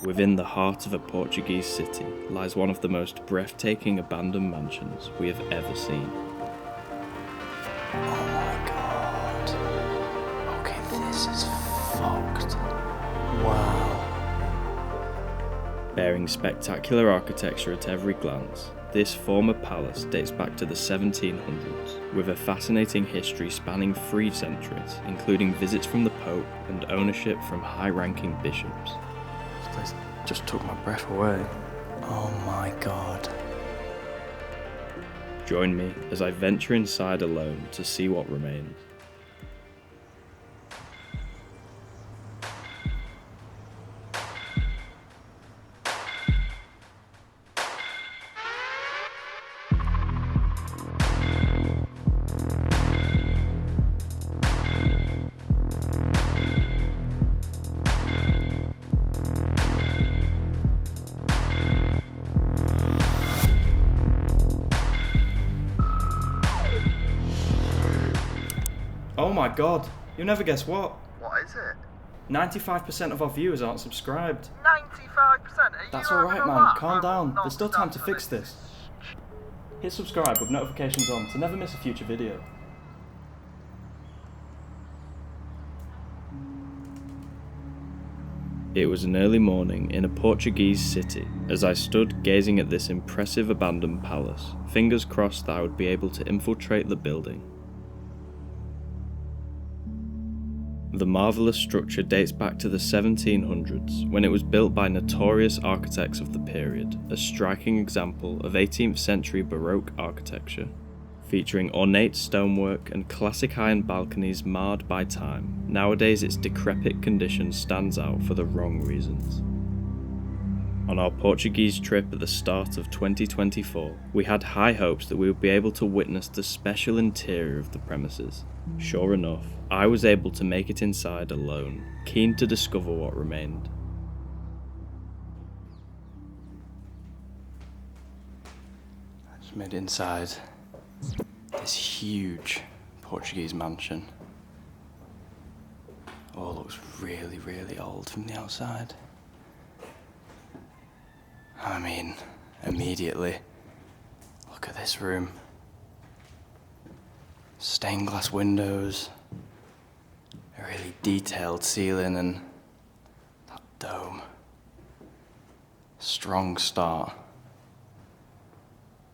Within the heart of a Portuguese city lies one of the most breathtaking abandoned mansions we have ever seen. Oh my god. Okay, this is fucked. Wow. Bearing spectacular architecture at every glance, this former palace dates back to the 1700s, with a fascinating history spanning 3 centuries, including visits from the Pope and ownership from high-ranking bishops. This place just took my breath away. Oh my god. Join me as I venture inside alone to see what remains. Oh my god, you'll never guess what. What is it? 95% of our viewers aren't subscribed. 95%? That's alright man, calm down, there's still time to fix this. Hit subscribe with notifications on to never miss a future video. It was an early morning in a Portuguese city as I stood gazing at this impressive abandoned palace, fingers crossed that I would be able to infiltrate the building. The marvellous structure dates back to the 1700s, when it was built by notorious architects of the period, a striking example of 18th century Baroque architecture, featuring ornate stonework and classic iron balconies marred by time. Nowadays its decrepit condition stands out for the wrong reasons. On our Portuguese trip at the start of 2024, we had high hopes that we would be able to witness the special interior of the premises. Sure enough, I was able to make it inside alone, keen to discover what remained. I just made it inside this huge Portuguese mansion. All looks really, really old from the outside. I mean, immediately, look at this room. Stained glass windows, a really detailed ceiling, and that dome. Strong start.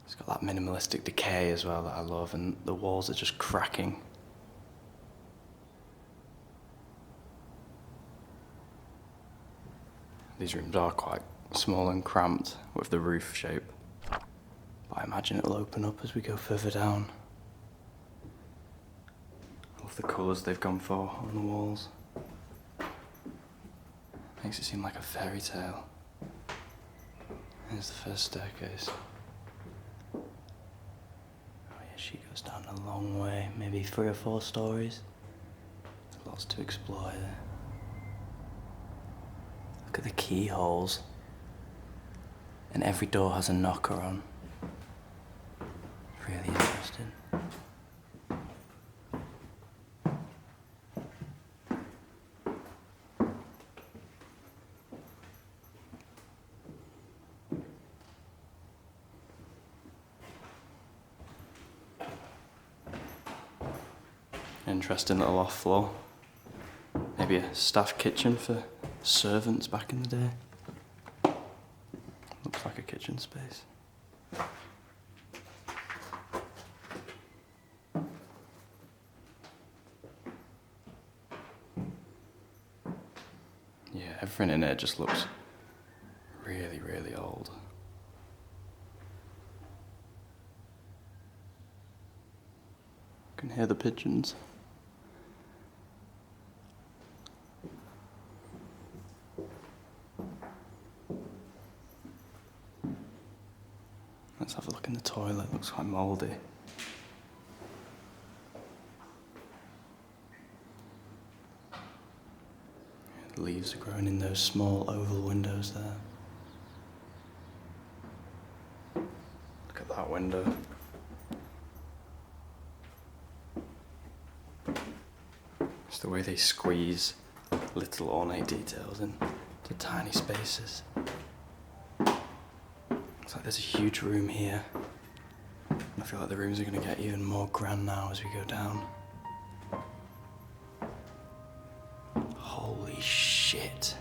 It's got that minimalistic decay as well that I love, and the walls are just cracking. These rooms are quite small and cramped with the roof shape, but I imagine it'll open up as we go further down. I love the colours they've gone for on the walls. Makes it seem like a fairy tale. Here's the first staircase. Oh yeah, she goes down a long way, maybe 3 or 4 stories. There's lots to explore there. Look at the keyholes. And every door has a knocker on. Really interesting. Interesting little off floor. Maybe a staff kitchen for servants back in the day. Looks like a kitchen space. Yeah, everything in it just looks really, really old. I can hear the pigeons. Let's have a look in the toilet, looks quite mouldy. The leaves are growing in those small oval windows there. Look at that window. It's the way they squeeze little ornate details in. to tiny spaces. Looks like there's a huge room here. I feel like the rooms are going to get even more grand now as we go down. Holy shit.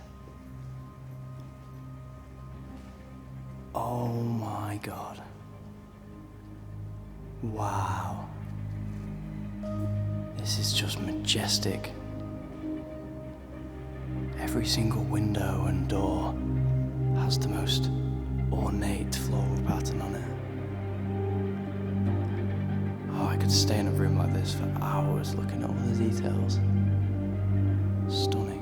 Oh my god. Wow. This is just majestic. Every single window and door has the most ornate floral pattern on it. Oh, I could stay in a room like this for hours looking at all the details. Stunning.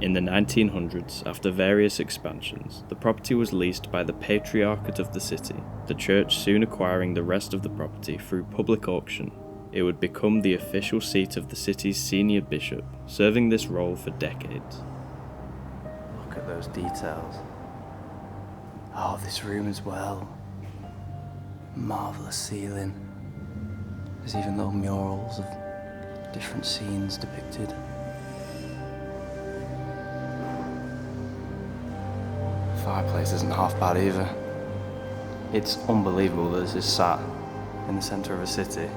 In the 1900s, after various expansions, the property was leased by the Patriarchate of the city, the church soon acquiring the rest of the property through public auction. It would become the official seat of the city's senior bishop, serving this role for decades. Look at those details. Oh, this room as well. Marvellous ceiling. There's even little murals of different scenes depicted. The fireplace isn't half bad either. It's unbelievable that this is sat in the centre of a city.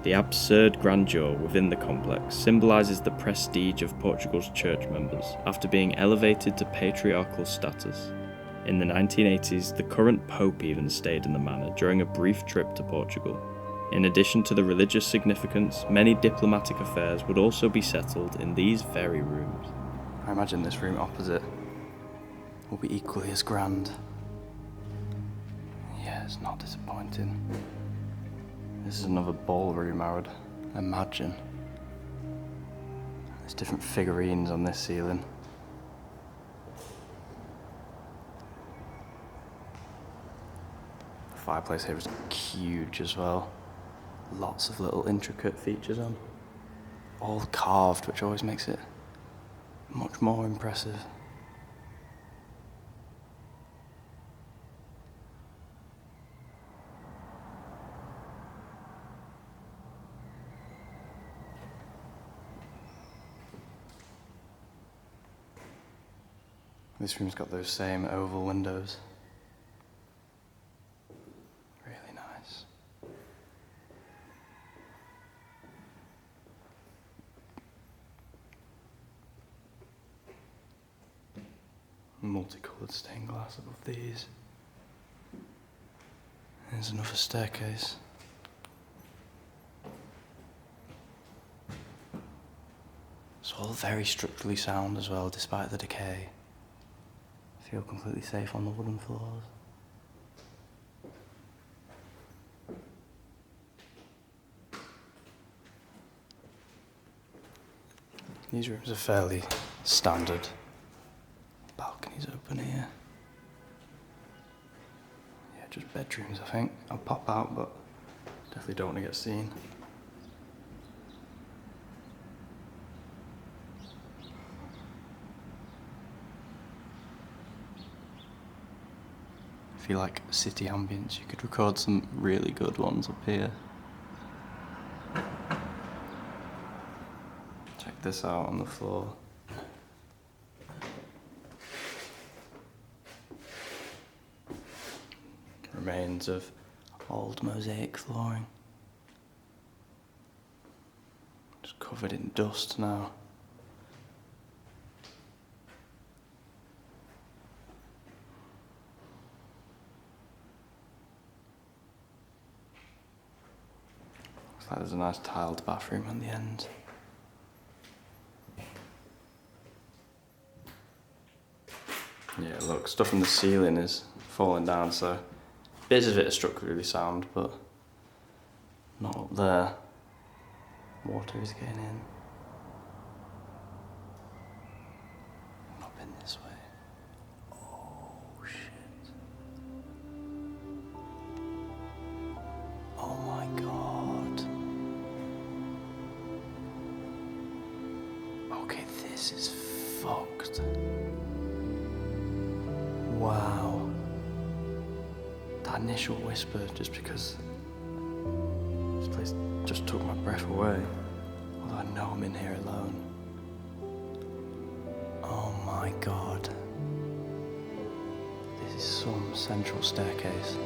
The absurd grandeur within the complex symbolises the prestige of Portugal's church members after being elevated to patriarchal status. In the 1980s, the current Pope even stayed in the manor during a brief trip to Portugal. In addition to the religious significance, many diplomatic affairs would also be settled in these very rooms. I imagine this room opposite will be equally as grand. Yeah, it's not disappointing. This is another ballroom, I would imagine. There's different figurines on this ceiling. The fireplace here is huge as well. Lots of little intricate features on. All carved, which always makes it much more impressive. This room's got those same oval windows. Really nice. Multicoloured stained glass above these. There's another staircase. It's all very structurally sound as well, despite the decay. Feel completely safe on the wooden floors. These rooms are fairly standard. Balconies open here. Yeah, just bedrooms, I think. I'll pop out, but definitely don't want to get seen. If you like city ambience, you could record some really good ones up here. Check this out on the floor. Remains of old mosaic flooring. Just covered in dust now. There's a nice tiled bathroom on the end. Yeah, look, stuff in the ceiling is falling down, so bits of it are structurally sound, but not up there. Water is getting in. Up in this way. Oh, shit. Oh my god. Okay, this is fucked. Wow. that initial whisper just because this place just took my breath away. Although I know I'm in here alone. Oh my god. This is some central staircase.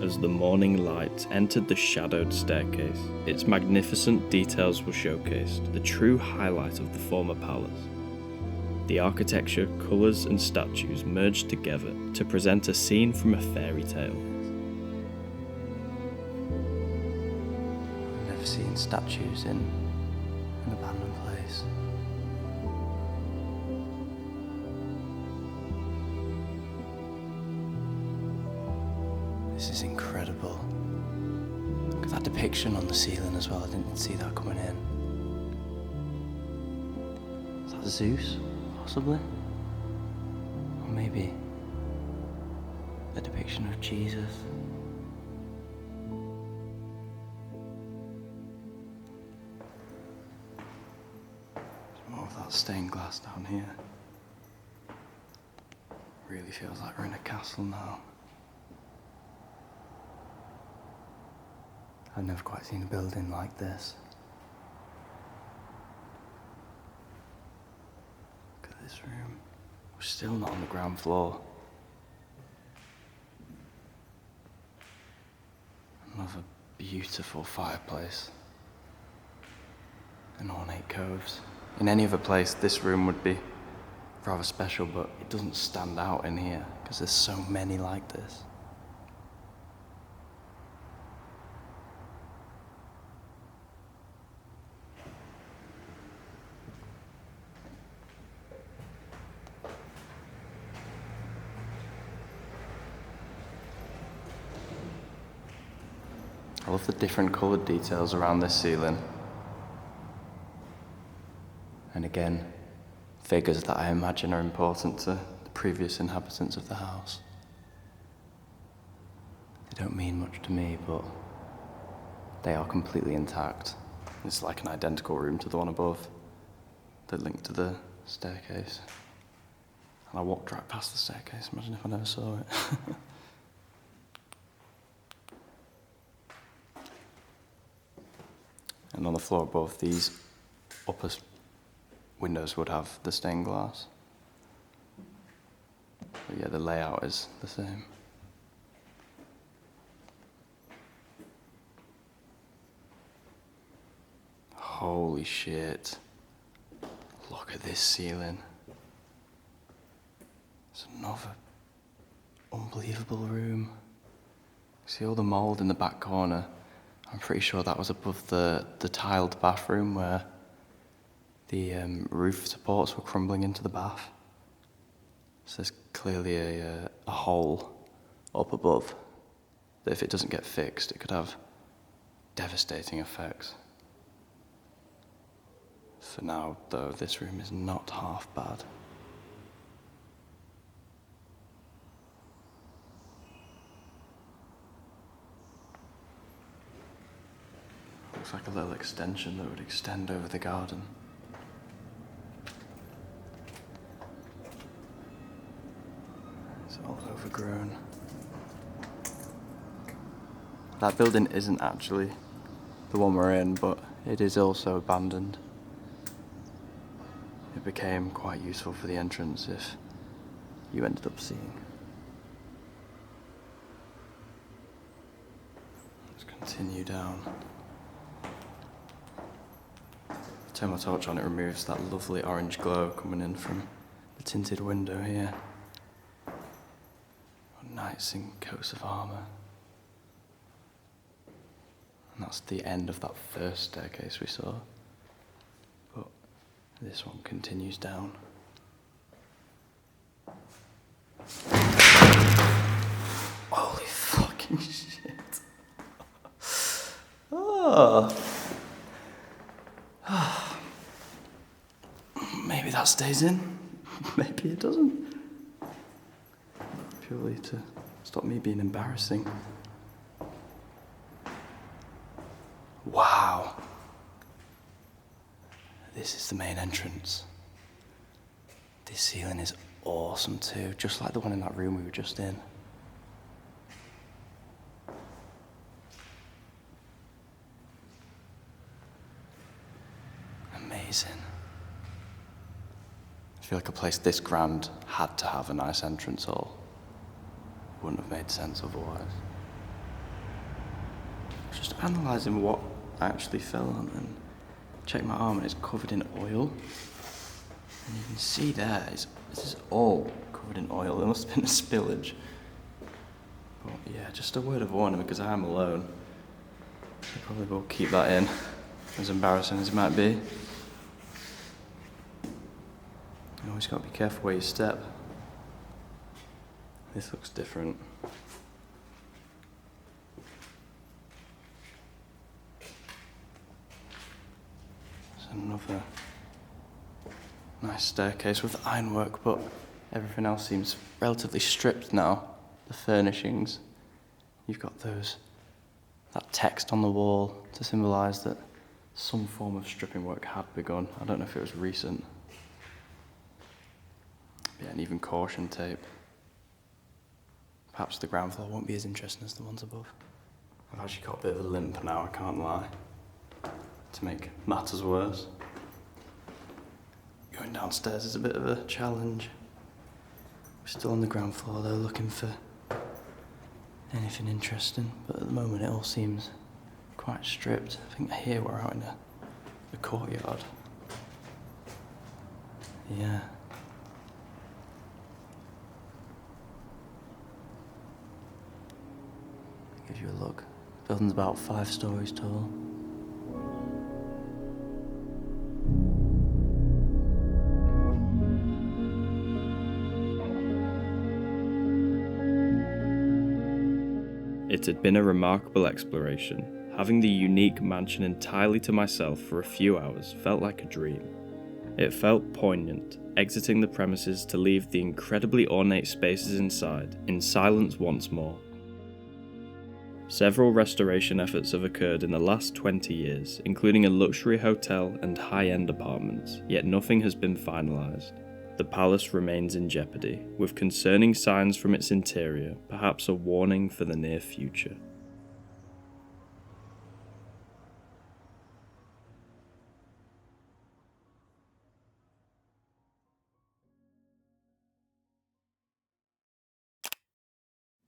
As the morning light entered the shadowed staircase, its magnificent details were showcased, the true highlight of the former palace. The architecture, colours and statues merged together to present a scene from a fairy tale. I've never seen statues in an abandoned place. This is incredible. Look at that depiction on the ceiling as well. I didn't see that coming in. Is that Zeus, possibly? Or maybe a depiction of Jesus. There's more of that stained glass down here. Really feels like we're in a castle now. I've never quite seen a building like this. Look at this room. We're still not on the ground floor. Another beautiful fireplace. And ornate coves. In any other place, this room would be rather special, but it doesn't stand out in here because there's so many like this. I love the different coloured details around this ceiling. And again, figures that I imagine are important to the previous inhabitants of the house. They don't mean much to me, but they are completely intact. It's like an identical room to the one above that linked to the staircase. And I walked right past the staircase, imagine if I never saw it. And on the floor above, these upper windows would have the stained glass. But yeah, the layout is the same. Holy shit. Look at this ceiling. It's another unbelievable room. See all the mould in the back corner? I'm pretty sure that was above the tiled bathroom where the roof supports were crumbling into the bath. So there's clearly a hole up above that if it doesn't get fixed, it could have devastating effects. For now, though, this room is not half bad. Looks like a little extension that would extend over the garden. It's all overgrown. That building isn't actually the one we're in, but it is also abandoned. It became quite useful for the entrance if you ended up seeing. Let's continue down. Turn my torch on, it removes that lovely orange glow coming in from the tinted window here. Knights in coats of armour. And that's the end of that first staircase we saw. But this one continues down. Holy fucking shit. Oh. that stays in. Maybe it doesn't. Purely to stop me being embarrassing. Wow. This is the main entrance. This ceiling is awesome too, just like the one in that room we were just in. Amazing. I feel like a place this grand had to have a nice entrance hall. It wouldn't have made sense otherwise. Just analysing what I actually fell on and check my arm and it's covered in oil. And you can see there, this is all covered in oil. There must have been a spillage. But yeah, just a word of warning because I am alone. I probably will keep that in, as embarrassing as it might be. You always got to be careful where you step. This looks different. Another nice staircase with ironwork, but everything else seems relatively stripped now. The furnishings, you've got that text on the wall to symbolise that some form of stripping work had begun. I don't know if it was recent. Yeah, and even caution tape. Perhaps the ground floor won't be as interesting as the ones above. I've actually got a bit of a limp now, I can't lie. To make matters worse. Going downstairs is a bit of a challenge. We're still on the ground floor though, looking for anything interesting, but at the moment it all seems quite stripped. I think here we're out in the courtyard. Yeah. Give you a look. The building's about 5 stories tall. It had been a remarkable exploration. Having the unique mansion entirely to myself for a few hours felt like a dream. It felt poignant, exiting the premises to leave the incredibly ornate spaces inside in silence once more. Several restoration efforts have occurred in the last 20 years, including a luxury hotel and high-end apartments, yet nothing has been finalised. The palace remains in jeopardy, with concerning signs from its interior, perhaps a warning for the near future.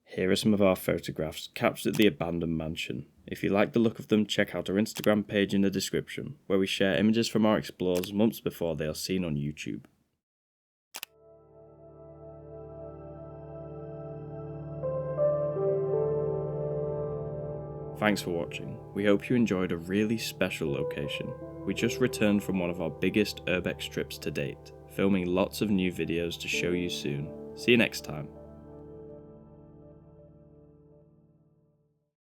Here are some of our photographs captured at the abandoned mansion. If you like the look of them, check out our Instagram page in the description, where we share images from our explores months before they are seen on YouTube. Thanks for watching. We hope you enjoyed a really special location. We just returned from one of our biggest urbex trips to date, filming lots of new videos to show you soon. See you next time.